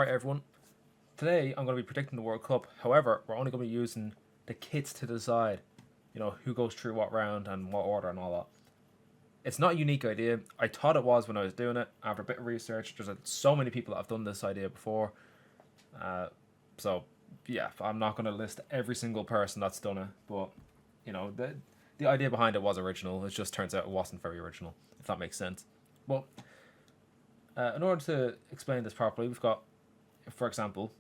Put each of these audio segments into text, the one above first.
Right, everyone. Today I'm going to be predicting the World Cup. However, we're only going to be using the kits to decide, who goes through what round and what order and all that. It's not a unique idea. I thought it was when I was doing it. After a bit of research, there's so many people that have done this idea before. So, yeah, I'm not going to list every single person that's done it. But, the idea behind it was original. It just turns out it wasn't very original, if that makes sense. Well, in order to explain this properly, we've got, for example,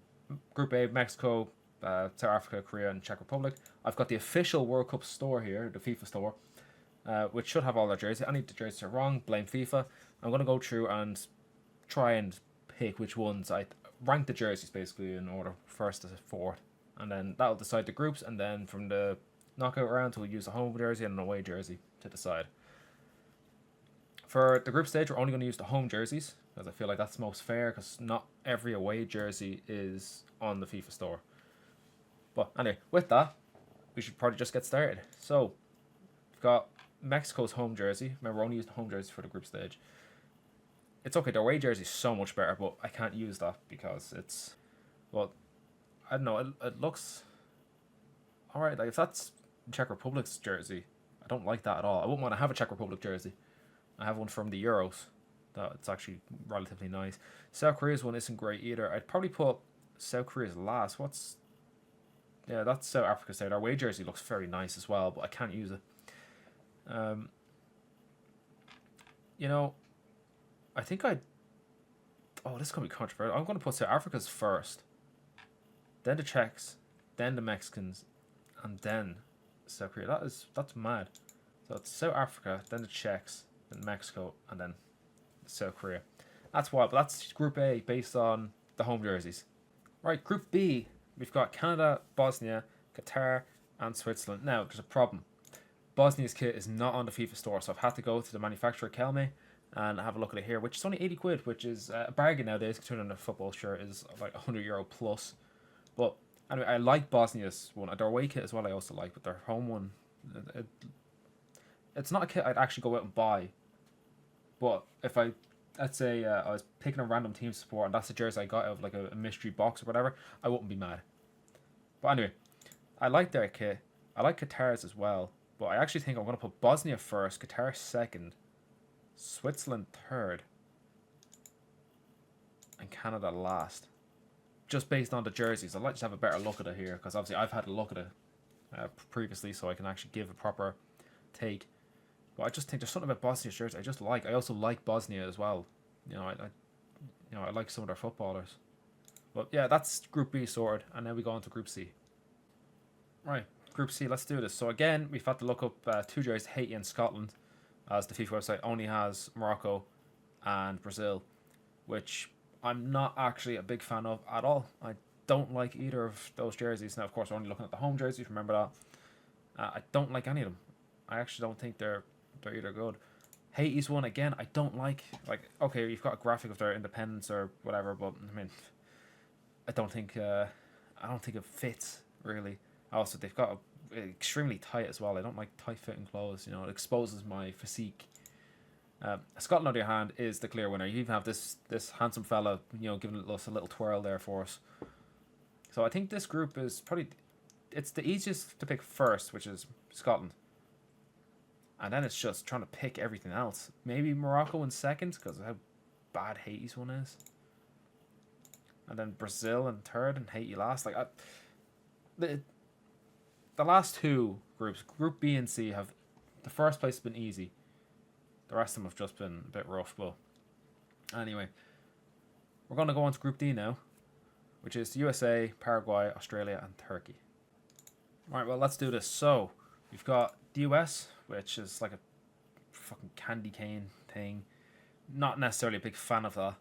Group A, Mexico, South Africa, Korea, and Czech Republic. I've got the official World Cup store here, the FIFA store, which should have all their jerseys. Any of the jerseys are wrong, blame FIFA. I'm going to go through and try and pick which ones. I rank the jerseys basically in order first to fourth, and then that'll decide the groups, and then from the knockout round we'll use a home jersey and an away jersey to decide. For the group stage, we're only going to use the home jerseys, because I feel like that's most fair, because not every away jersey is on the FIFA store. But anyway, with that, we should probably just get started. So, we've got Mexico's home jersey. Remember, we're only using home jersey for the group stage. It's okay, the away jersey is so much better, but I can't use that because it's, well, I don't know, it looks alright. Like, if that's Czech Republic's jersey, I don't like that at all. I wouldn't want to have a Czech Republic jersey. I have one from the Euros. It's actually relatively nice. South Korea's one isn't great either. I'd probably put South Korea's last. Yeah, that's South Africa's side. Our away jersey looks very nice as well, but I can't use it. I think this is going to be controversial. I'm going to put South Africa's first, then the Czechs, then the Mexicans, and then South Korea. That's mad. So it's South Africa, then the Czechs, then Mexico, and then South Korea. That's wild, but that's Group A based on the home jerseys. Right, Group B, we've got Canada, Bosnia, Qatar, and Switzerland. Now, there's a problem. Bosnia's kit is not on the FIFA store, so I've had to go to the manufacturer Kelme and have a look at it here, which is only 80 quid, which is a bargain nowadays, considering a football shirt is like €100 plus. But anyway, I like Bosnia's one. Their away kit as well I also like, but their home one, it's not a kit I'd actually go out and buy. But if let's say I was picking a random team support and that's the jersey I got out of like a mystery box or whatever, I wouldn't be mad. But anyway, I like their kit. I like Qatar's as well. But I actually think I'm going to put Bosnia first, Qatar second, Switzerland third, and Canada last. Just based on the jerseys. I'd like to have a better look at it here, because obviously I've had a look at it previously, so I can actually give a proper take. But I just think there's something about Bosnia's jersey I just like. I also like Bosnia as well. I like some of their footballers. But yeah, that's Group B sorted, and then we go on to Group C. Right, Group C, let's do this. So again, we've had to look up two jerseys, Haiti and Scotland, as the FIFA website only has Morocco and Brazil, which I'm not actually a big fan of at all. I don't like either of those jerseys. Now, of course, we're only looking at the home jerseys, remember that. I don't like any of them. I actually don't think they're either good. Haiti's one, again, I don't like. Like, okay, you've got a graphic of their independence or whatever, but I mean, I don't think it fits really. Also, they've got extremely tight as well. I don't like tight fitting clothes. It exposes my physique. Scotland, on the other hand, is the clear winner. You even have this handsome fella, giving us a little twirl there for us. So I think this group is it's the easiest to pick first, which is Scotland. And then it's just trying to pick everything else. Maybe Morocco in second, because of how bad Haiti's one is. And then Brazil in third and Haiti last. Like, the last two groups, Group B and C, the first place has been easy. The rest of them have just been a bit rough. But anyway, we're going to go on to Group D now, which is USA, Paraguay, Australia, and Turkey. Alright, well, let's do this. So, we've got the US, which is like a fucking candy cane thing. Not necessarily a big fan of that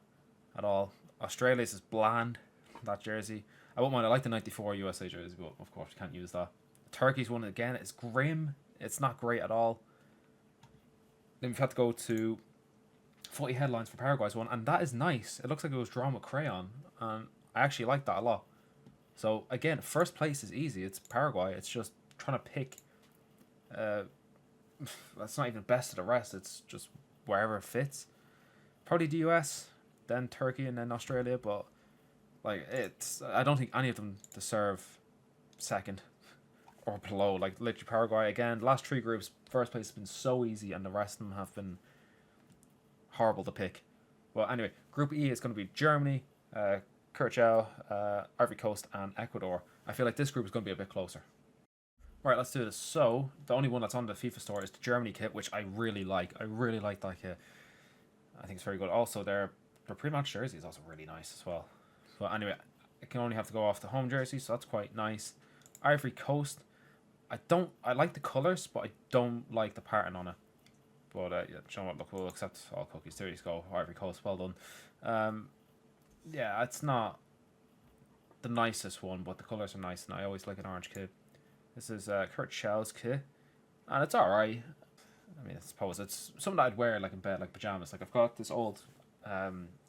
at all. Australia's is bland, that jersey. I won't mind, I like the 94 USA jersey, but of course you can't use that. Turkey's one, again, it's grim. It's not great at all. Then we've had to go to footy headlines for Paraguay's one, and that is nice. It looks like it was drawn with crayon, and I actually like that a lot. So again, first place is easy. It's Paraguay. It's just trying to pick. That's not even best of the rest. It's just wherever it fits. Probably the US, then Turkey, and then Australia. But Like, I don't think any of them deserve second or below. Like, literally Paraguay again. The last 3 groups, first place has been so easy, and the rest of them have been horrible to pick. Well, anyway, Group E is going to be Germany, Curacao, Ivory Coast, and Ecuador. I feel like this group is going to be a bit closer. All right, let's do this. So, the only one that's on the FIFA store is the Germany kit, which I really like. I really like that kit. I think it's very good. Also, their pre-match jersey is also really nice as well. But anyway, I can only have to go off the home jersey, so that's quite nice. Ivory Coast, I like the colours, but I don't like the pattern on it. But yeah, you know what, look, we'll accept all cookies. There you go, Ivory Coast, well done. Yeah, it's not the nicest one, but the colours are nice, and I always like an orange kit. This is Kurt Schell's kit, and it's alright. I mean, I suppose it's something that I'd wear like in bed, like pajamas. Like I've got this old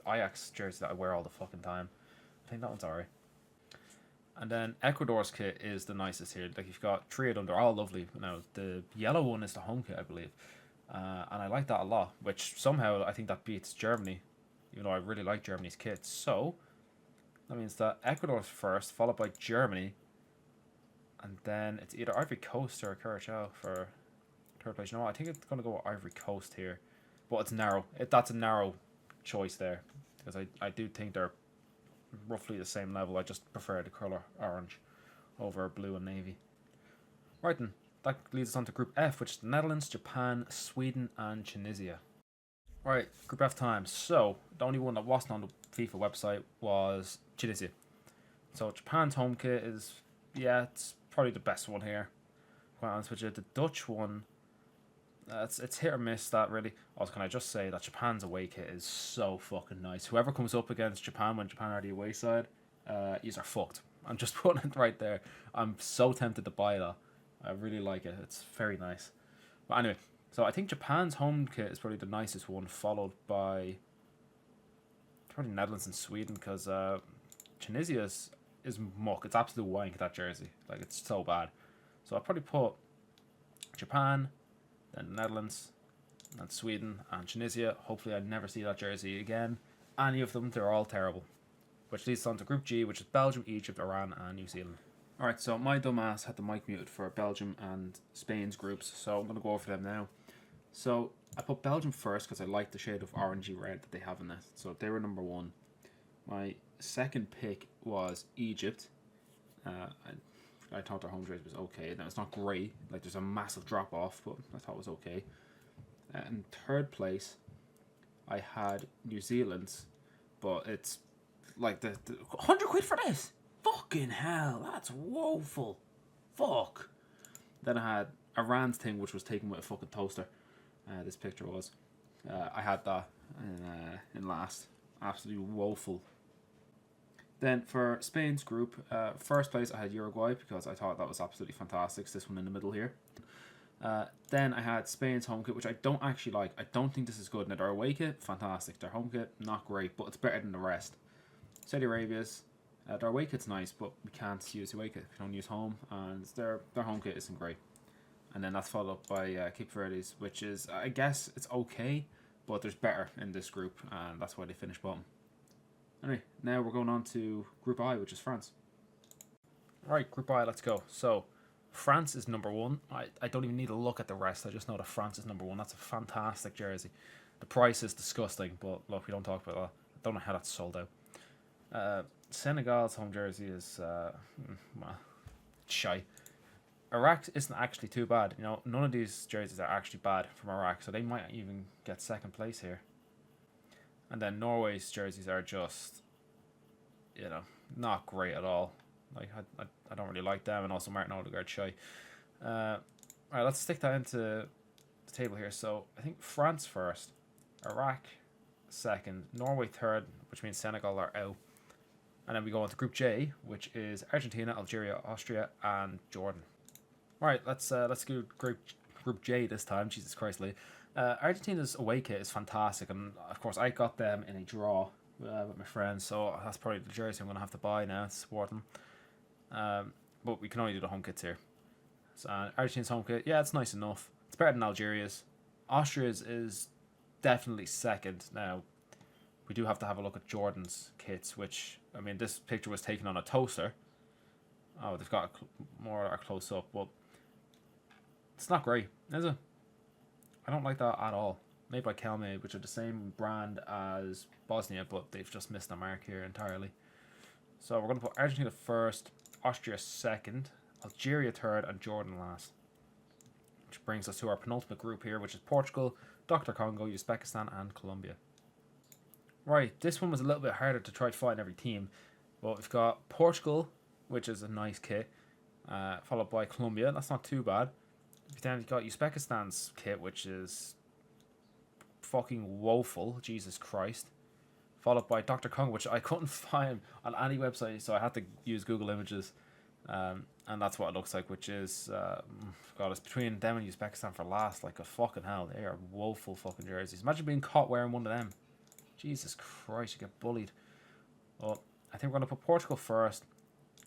Ajax jersey that I wear all the fucking time. I think that one's alright. And then Ecuador's kit is the nicest here. Like you've got 3 of them, they're all lovely. Now the yellow one is the home kit, I believe, and I like that a lot. Which somehow I think that beats Germany, even though I really like Germany's kit. So that means that Ecuador's first, followed by Germany, and then it's either Ivory Coast or Curacao for third place. No, I think it's gonna go with Ivory Coast here, but it's narrow. That's a narrow choice there, because I do think they're roughly the same level. I just prefer the colour orange over blue and navy. Right then, that leads us on to Group F, which is the Netherlands, Japan, Sweden, and Tunisia. Alright, Group F time. So, the only one that wasn't on the FIFA website was Tunisia. So, Japan's home kit is, yeah, it's probably the best one here. Quite honest with you. The Dutch one, it's hit or miss, that really. Also, can I just say that Japan's away kit is so fucking nice. Whoever comes up against Japan when Japan are the away side, yous are fucked. I'm just putting it right there. I'm so tempted to buy that. I really like it. It's very nice. But anyway, so I think Japan's home kit is probably the nicest one, followed by probably Netherlands and Sweden, because Tunisia is muck. It's absolute wank, that jersey. Like, it's so bad. So I'll probably put Japan, then Netherlands, and Sweden, and Tunisia. Hopefully I never see that jersey again. Any of them, they're all terrible. Which leads on to Group G, which is Belgium, Egypt, Iran, and New Zealand. Alright, so my dumbass had the mic muted for Belgium and Spain's groups, so I'm going to go over them now. So I put Belgium first because I like the shade of orangey red that they have in it. So they were number 1. My second pick was Egypt. I thought their home jersey was okay. Now, it's not great. Like, there's a massive drop off, but I thought it was okay. In third place, I had New Zealand's, but it's like the 100 quid for this. Fucking hell, that's woeful. Fuck. Then I had Iran's thing, which was taken with a fucking toaster. This picture was. I had that in last. Absolutely woeful. Then for Spain's group, first place I had Uruguay because I thought that was absolutely fantastic. It's this one in the middle here. Then I had Spain's home kit, which I don't actually like. I don't think this is good. Now, their away kit, fantastic. Their home kit, not great, but it's better than the rest. Saudi Arabia's, their away kit's nice, but we can't use the away kit. We don't use home, and their home kit isn't great. And then that's followed up by Cape Verde's, which is, I guess, it's okay, but there's better in this group, and that's why they finished bottom. Anyway, now we're going on to Group I, which is France. Right, Group I, let's go. So, France is number 1. I don't even need to look at the rest. I just know that France is number 1. That's a fantastic jersey. The price is disgusting, but look, we don't talk about that. I don't know how that's sold out. Senegal's home jersey is, well, shy. Iraq isn't actually too bad. You know, none of these jerseys are actually bad from Iraq, so they might even get second place here. And then Norway's jerseys are just, you know, not great at all. Like, I don't really like them, and also Martin Odegaard shy. Alright, let's stick that into the table here. So, I think France first, Iraq second, Norway third, which means Senegal are out. And then we go on to Group J, which is Argentina, Algeria, Austria, and Jordan. Alright, let's do Group J this time. Jesus Christ, Lee. Argentina's away kit is fantastic, and of course I got them in a draw with my friends, so that's probably the jersey I'm going to have to buy now to support them. But we can only do the home kits here. So Argentina's home kit, yeah, it's nice enough. It's better than Algeria's. Austria's is definitely second. Now, we do have to have a look at Jordan's kits, which, I mean, this picture was taken on a toaster. Oh, they've got more are close up, but it's not great, is it? I don't like that at all. Made by Kelme, which are the same brand as Bosnia, but they've just missed the mark here entirely. So we're going to put Argentina first, Austria second, Algeria third, and Jordan last. Which brings us to our penultimate group here, which is Portugal, Dr. Congo, Uzbekistan, and Colombia. Right, this one was a little bit harder to try to find every team. But we've got Portugal, which is a nice kit, followed by Colombia. That's not too bad. Then you've got Uzbekistan's kit, which is fucking woeful. Jesus Christ. Followed by Dr. Congo, which I couldn't find on any website, so I had to use Google Images. And that's what it looks like, which is, God, it's between them and Uzbekistan for last. Like a fucking hell. They are woeful fucking jerseys. Imagine being caught wearing one of them. Jesus Christ, you get bullied. Well, I think we're going to put Portugal first,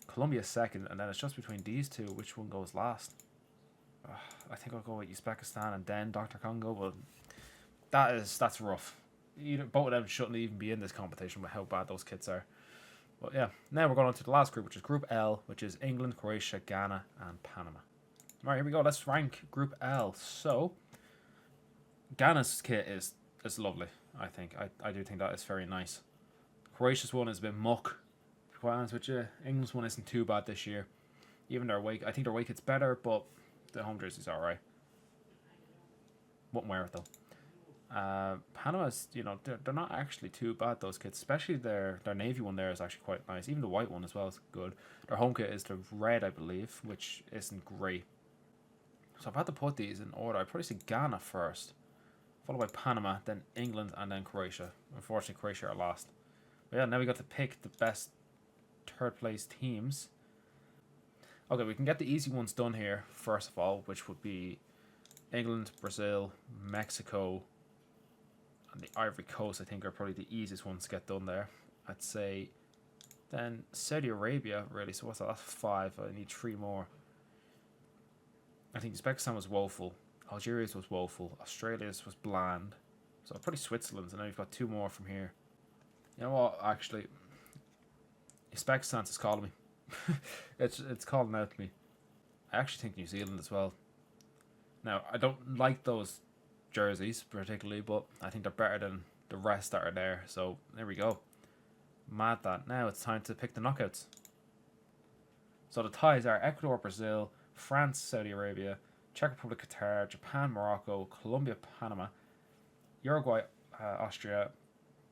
Colombia second, and then it's just between these two. Which one goes last? I think I'll go with Uzbekistan and then Dr. Congo, but that's rough. Both of them shouldn't even be in this competition with how bad those kits are. But yeah, now we're going on to the last group, which is Group L, which is England, Croatia, Ghana, and Panama. Alright, here we go. Let's rank Group L. So, Ghana's kit is lovely, I think. I do think that is very nice. Croatia's one is a bit muck, to be quite honest with you. England's one isn't too bad this year. Even their away, I think their away kit's better, but the home jersey's alright. Won't wear it though. Panama's, they're not actually too bad, those kits, especially their navy one there is actually quite nice. Even the white one as well is good. Their home kit is the red, I believe, which isn't great. So I've had to put these in order. I'd probably say Ghana first, followed by Panama, then England, and then Croatia. Unfortunately, Croatia are last. But yeah, now we got to pick the best third place teams. Okay, we can get the easy ones done here, first of all, which would be England, Brazil, Mexico, and the Ivory Coast. I think are probably the easiest ones to get done there. I'd say then Saudi Arabia, really. So what's that? That's 5. I need 3 more. I think Uzbekistan was woeful. Algeria's was woeful. Australia's was bland. So probably Switzerland's, and then we've got 2 more from here. You know what? Actually, Uzbekistan's is calling me. it's calling out to me. I actually think New Zealand as well. Now, I don't like those jerseys particularly, but I think they're better than the rest that are there. So there we go. Mad that. Now it's time to pick the knockouts. So the ties are Ecuador, Brazil, France, Saudi Arabia, Czech Republic, Qatar, Japan, Morocco, Colombia, Panama, Uruguay, Austria,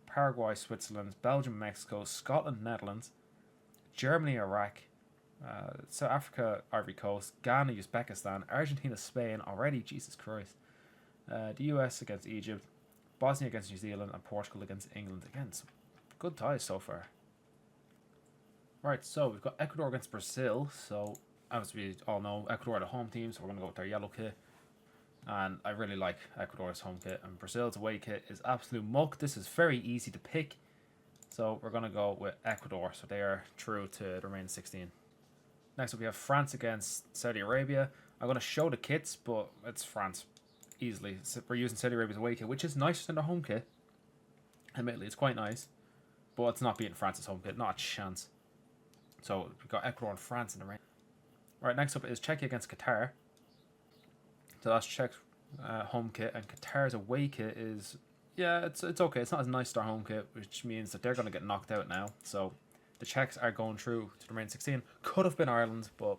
Paraguay, Switzerland, Belgium, Mexico, Scotland, Netherlands, Germany, Iraq, South Africa, Ivory Coast, Ghana, Uzbekistan, Argentina, Spain. Already, Jesus Christ. The US against Egypt, Bosnia against New Zealand, and Portugal against England. Again, some good ties so far. Right, so we've got Ecuador against Brazil. So, as we all know, Ecuador are the home team, so we're going to go with their yellow kit. And I really like Ecuador's home kit. And Brazil's away kit is absolute muck. This is very easy to pick. So, we're going to go with Ecuador. So, they are true to the remaining 16. Next up, we have France against Saudi Arabia. I'm going to show the kits, but it's France. Easily. We're using Saudi Arabia's away kit, which is nicer than their home kit. Admittedly, it's quite nice. But it's not beating France's home kit. Not a chance. So, we've got Ecuador and France in the rain. Right, next up is Czechia against Qatar. So that's Czech's home kit, and Qatar's away kit is, yeah, it's okay. It's not as nice as their home kit, which means that they're going to get knocked out now. So the Czechs are going through to the remaining 16. Could have been Ireland, but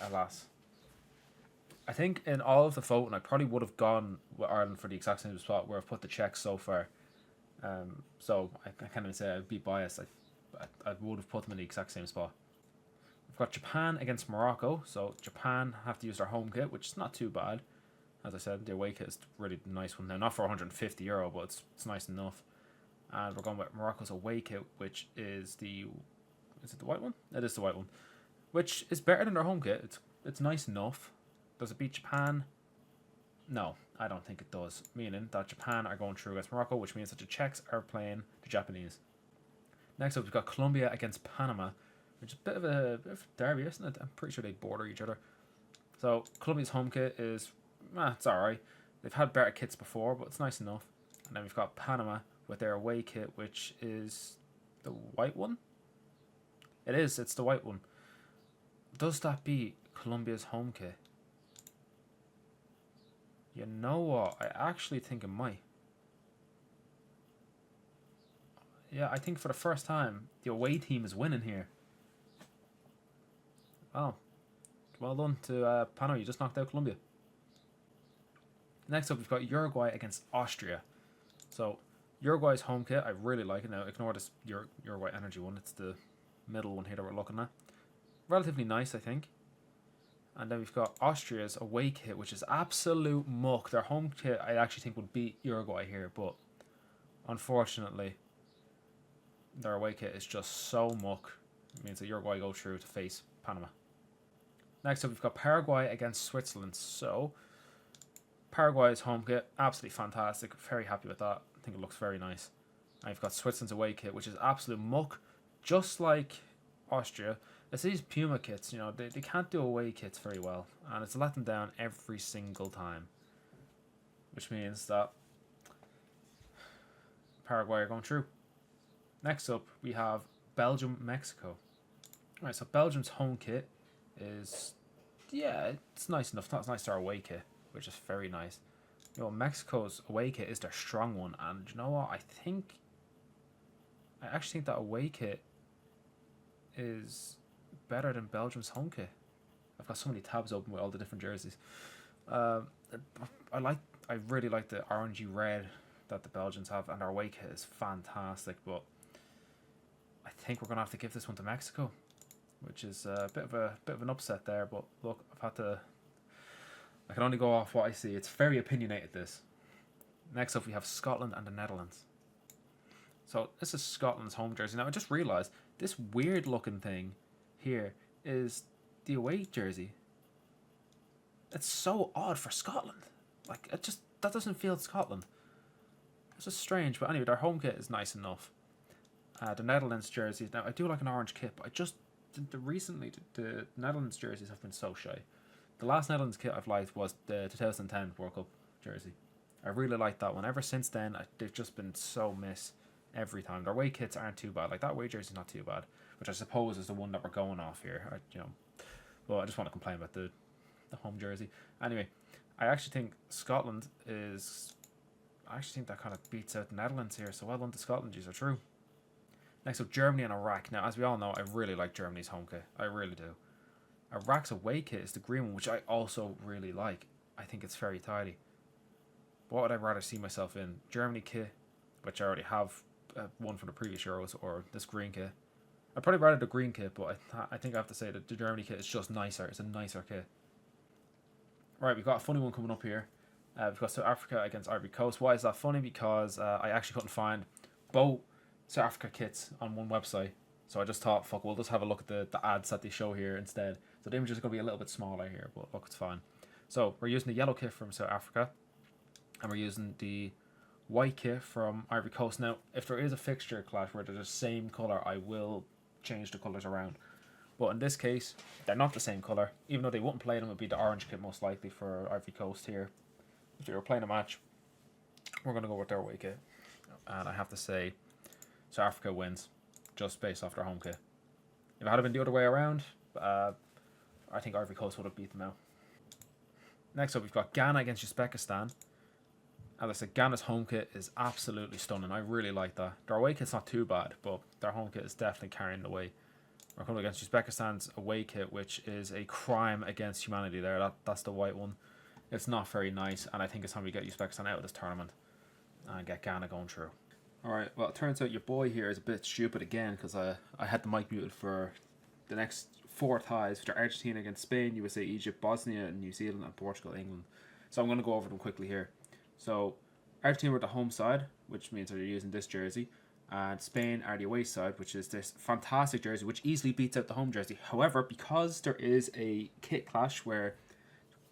alas. I think in all of the voting, I probably would have gone with Ireland for the exact same spot where I've put the Czechs so far. So I can't even say I'd be biased. I would have put them in the exact same spot. We've got Japan against Morocco. So Japan have to use their home kit, which is not too bad. As I said, the away kit is a really nice one. Now, not for €150, but it's nice enough. And we're going with Morocco's away kit, which is the... Is it the white one? It is the white one. Which is better than their home kit. It's nice enough. Does it beat Japan? No, I don't think it does. Meaning that Japan are going through against Morocco, which means that the Czechs are playing the Japanese. Next up, we've got Colombia against Panama, which is a bit of a derby, isn't it? I'm pretty sure they border each other. So Colombia's home kit is, it's alright. They've had better kits before, but it's nice enough. And then we've got Panama, with their away kit, which is the white one. It is. It's the white one. Does that beat Colombia's home kit? You know what? I actually think it might. Yeah, I think for the first time, the away team is winning here. Wow. Well done to Pano. You just knocked out Colombia. Next up, we've got Uruguay against Austria. So, Uruguay's home kit, I really like it. Now, ignore this Uruguay energy one. It's the middle one here that we're looking at. Relatively nice, I think. And then we've got Austria's away kit, which is absolute muck. Their home kit, I actually think, would beat Uruguay here, but unfortunately, their away kit is just so muck. It means that Uruguay go through to face Panama. Next up, we've got Paraguay against Switzerland. So, Paraguay's home kit, absolutely fantastic. Very happy with that. I think it looks very nice. And you've got Switzerland's away kit, which is absolute muck, just like Austria. It's these Puma kits, you know, they can't do away kits very well, and it's let them down every single time, which means that Paraguay are going through. Next up, we have Belgium, Mexico. Alright, so Belgium's home kit is, yeah, it's nice enough. Not as nice as their away kit, which is very nice. You know, Mexico's away kit is their strong one, and you know what? I actually think that away kit is better than Belgium's home kit. I've got so many tabs open with all the different jerseys. I really like the orangey red that the Belgians have, and our away kit is fantastic. But I think we're gonna have to give this one to Mexico, which is a bit of an upset there. But look, I can only go off what I see. It's very opinionated, this. Next up, we have Scotland and the Netherlands. So this is Scotland's home jersey. Now I just realised this weird looking thing here is the away jersey. It's so odd for Scotland. Like, that doesn't feel Scotland. It's just strange. But anyway, their home kit is nice enough. The Netherlands jerseys. Now I do like an orange kit, but recently the Netherlands jerseys have been so shy. The last Netherlands kit I've liked was the 2010 World Cup jersey. I really liked that one. Ever since then, they've just been so miss every time. Their away kits aren't too bad. Like, that away jersey's not too bad, which I suppose is the one that we're going off here. Well, I just want to complain about the home jersey. Anyway, I actually think Scotland is... I actually think that kind of beats out the Netherlands here, so well done to Scotland. These are true. Next up, Germany and Iraq. Now, as we all know, I really like Germany's home kit. I really do. Iraq's away kit is the green one, which I also really like. I think it's very tidy. What would I rather see myself in? Germany kit, which I already have one from the previous Euros, or this green kit? I'd probably rather the green kit, but I think I have to say that the Germany kit is just nicer. It's a nicer kit. Right, we've got a funny one coming up here. We've got South Africa against Ivory Coast. Why is that funny? Because I actually couldn't find both South Africa kits on one website. So I just thought, fuck, we'll just have a look at the ads that they show here instead. So the image is going to be a little bit smaller here, but look, it's fine. So we're using the yellow kit from South Africa, and we're using the white kit from Ivory Coast. Now, if there is a fixture clash where they're the same colour, I will change the colours around. But in this case, they're not the same colour. Even though they wouldn't play them, it would be the orange kit most likely for Ivory Coast here. If they were playing a match, we're going to go with their away kit. And I have to say, South Africa wins, just based off their home kit. If it had been the other way around, I think Ivory Coast would have beat them out. Next up, we've got Ghana against Uzbekistan. As I said, Ghana's home kit is absolutely stunning. I really like that. Their away kit's not too bad, but their home kit is definitely carrying the way. We're coming against Uzbekistan's away kit, which is a crime against humanity there. That's the white one. It's not very nice, and I think it's time we get Uzbekistan out of this tournament and get Ghana going through. Alright, well, it turns out your boy here is a bit stupid again, because I had the mic muted for the next 4 ties, which are Argentina against Spain, USA, Egypt, Bosnia, New Zealand, and Portugal, England. So I'm going to go over them quickly here. So Argentina were the home side, which means that they're using this jersey, and Spain are the away side, which is this fantastic jersey, which easily beats out the home jersey. However, because there is a kit clash where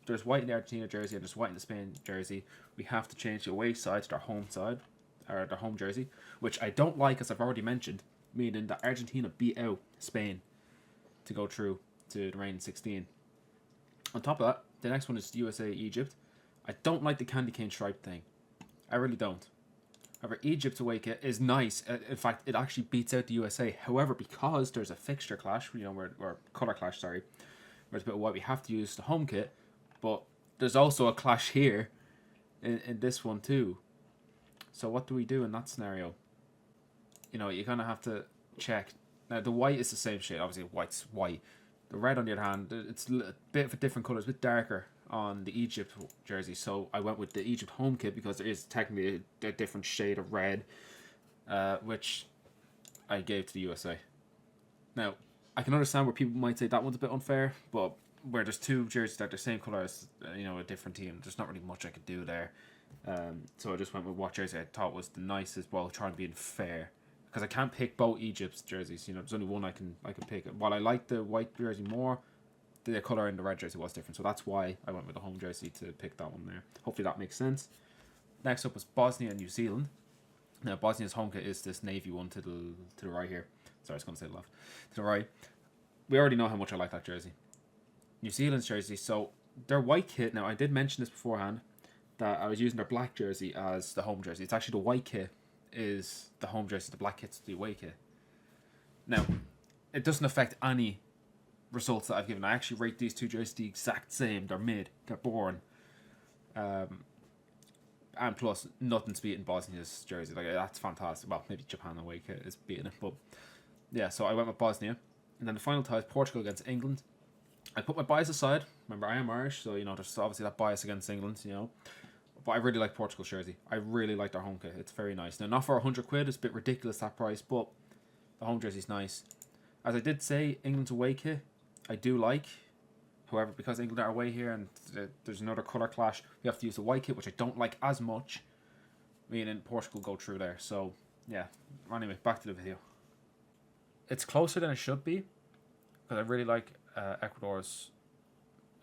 there's white in the Argentina jersey and there's white in the Spain jersey, we have to change the away side to their home side, or their home jersey, which I don't like, as I've already mentioned, meaning that Argentina beat out Spain to go through to the round 16. On top of that, the next one is USA Egypt. I don't like the candy cane stripe thing. I really don't. However, Egypt's away kit is nice. In fact, it actually beats out the USA. However, because there's a fixture clash, or color clash, sorry, where it's a bit of white, we have to use the home kit. But there's also a clash here in this one too. So what do we do in that scenario? You're going to have to check. Now, the white is the same shade. Obviously, white's white. The red, on the other hand, it's a bit of a different colour. It's a bit darker on the Egypt jersey. So I went with the Egypt home kit because there is technically a different shade of red, which I gave to the USA. Now, I can understand where people might say that one's a bit unfair, but where there's two jerseys that are the same colour as, a different team, there's not really much I could do there. So I just went with what jersey I thought was the nicest while trying to be fair. Because I can't pick both Egypt's jerseys. There's only one I can pick. While I like the white jersey more, the colour in the red jersey was different. So that's why I went with the home jersey to pick that one there. Hopefully that makes sense. Next up was Bosnia and New Zealand. Now, Bosnia's home kit is this navy one to the right here. Sorry, I was going to say left. To the right. We already know how much I like that jersey. New Zealand's jersey. So their white kit, now I did mention this beforehand, that I was using their black jersey as the home jersey. It's actually the white kit is the home jersey, the black kit's the away kit. Now, it doesn't affect any results that I've given. I actually rate these two jerseys the exact same. They're mid. They're boring. And plus, nothing's beating Bosnia's jersey. That's fantastic. Well, maybe Japan away kit is beating it, but yeah. So I went with Bosnia, and then the final tie is Portugal against England. I put my bias aside. Remember, I am Irish, so there's obviously that bias against England. But I really like Portugal's jersey. I really like their home kit. It's very nice. Now, not for £100, it's a bit ridiculous that price, but the home jersey's nice. As I did say, England's away kit I do like. However, because England are away here and there's another colour clash, we have to use the white kit, which I don't like as much. Me and Portugal go through there. So, yeah. Anyway, back to the video. It's closer than it should be, because I really like Ecuador's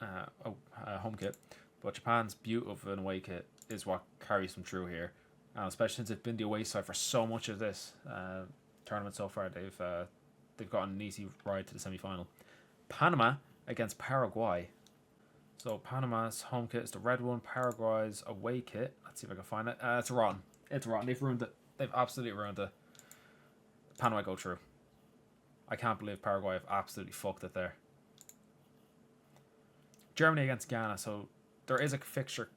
home kit. But Japan's beauty of an away kit is what carries them through here. And especially since they've been the away side for so much of this tournament so far, they've gotten an easy ride to the semi-final. Panama against Paraguay. So Panama's home kit is the red one. Paraguay's away kit, let's see if I can find it. It's rotten. It's rotten. They've ruined it. They've absolutely ruined it. Panama go through. I can't believe Paraguay have absolutely fucked it there. Germany against Ghana. So there is a fixture.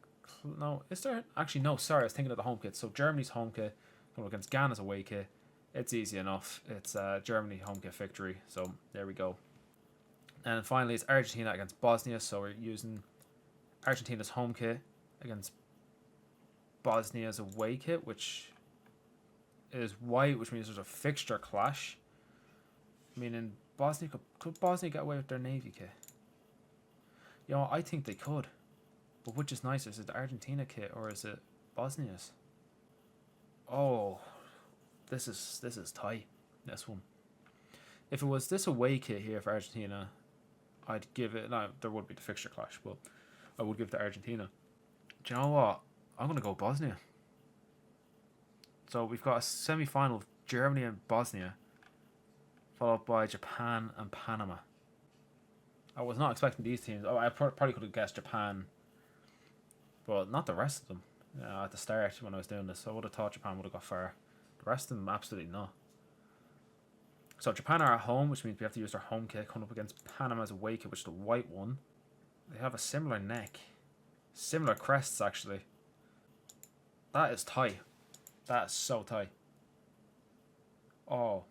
No, is there? Actually, no. Sorry, I was thinking of the home kit. So Germany's home kit going against Ghana's away kit. It's easy enough. It's Germany home kit victory. So there we go. And finally, it's Argentina against Bosnia. So we're using Argentina's home kit against Bosnia's away kit, which is white, which means there's a fixture clash. Meaning Bosnia could Bosnia get away with their navy kit? I think they could. But which is nicer? Is it the Argentina kit or is it Bosnia's? Oh, this is tight. This one. If it was this away kit here for Argentina, I'd give it. No, there would be the fixture clash, but I would give it to Argentina. Do you know what? I'm gonna go Bosnia. So we've got a semi-final of Germany and Bosnia, followed by Japan and Panama. I was not expecting these teams. I probably could have guessed Japan, but not the rest of them. At the start when I was doing this, I would have thought Japan would have got far. The rest of them, absolutely not. So Japan are at home, which means we have to use their home kit, coming up against Panama's away kit, which is the white one. They have a similar neck. Similar crests, actually. That is tight. That is so tight. Oh,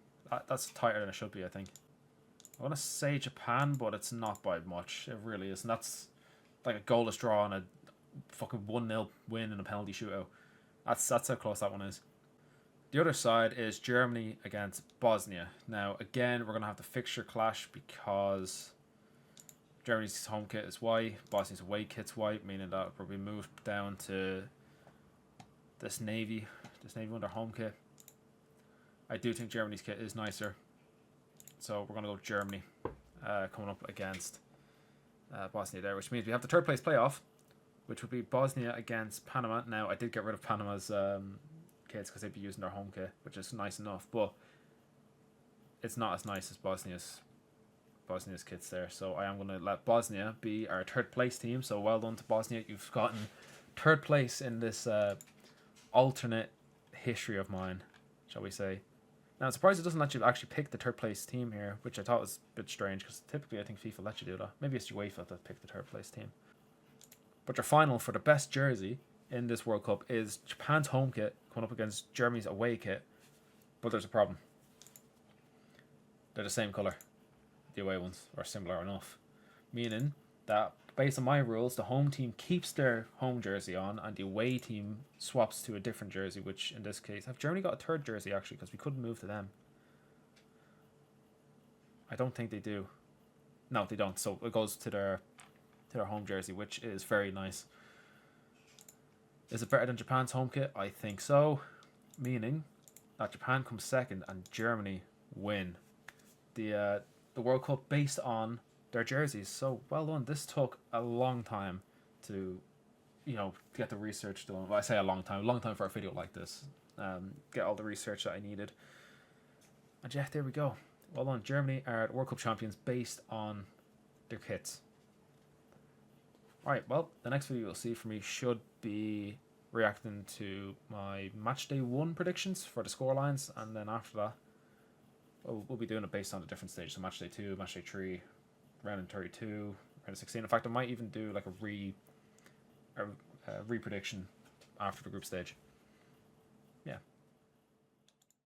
that's tighter than it should be, I think. I want to say Japan, but it's not by much. It really is. And that's like a goalless draw and a fucking 1-0 win in a penalty shootout. That's how close that one is. The other side is Germany against Bosnia. Now, again, we're going to have the fixture clash because Germany's home kit is white, Bosnia's away kit's white, meaning that will probably moved down to this navy one, their home kit. I do think Germany's kit is nicer. So we're going to go Germany coming up against Bosnia there, which means we have the third place playoff, which would be Bosnia against Panama. Now, I did get rid of Panama's kits because they'd be using their home kit, which is nice enough, but it's not as nice as Bosnia's kits there. So I am going to let Bosnia be our third place team. So well done to Bosnia. You've gotten third place in this alternate history of mine, shall we say. Now, I'm surprised it doesn't let you actually pick the third place team here, which I thought was a bit strange, because typically I think FIFA lets you do that. Maybe it's UEFA that pick the third place team. But your final for the best jersey in this World Cup is Japan's home kit going up against Germany's away kit. But there's a problem. They're the same colour. The away ones are similar enough. Meaning that based on my rules, the home team keeps their home jersey on and the away team swaps to a different jersey, which in this case, have Germany got a third jersey actually, because we couldn't move to them? I don't think they do. No, they don't. So it goes to their home jersey, which is very nice. Is it better than Japan's home kit? I think so. Meaning that Japan comes second and Germany win the World Cup based on their jerseys. So well done. This took a long time to, get the research done. Well, I say a long time for a video like this. Get all the research that I needed. And yeah, there we go. Well done. Germany are World Cup champions based on their kits. Alright, well, the next video you'll see from me should be reacting to my matchday 1 predictions for the scorelines, and then after that, we'll be doing it based on the different stages. So matchday 2, matchday 3, round of 32, round of 16. In fact, I might even do like a re-prediction after the group stage. Yeah.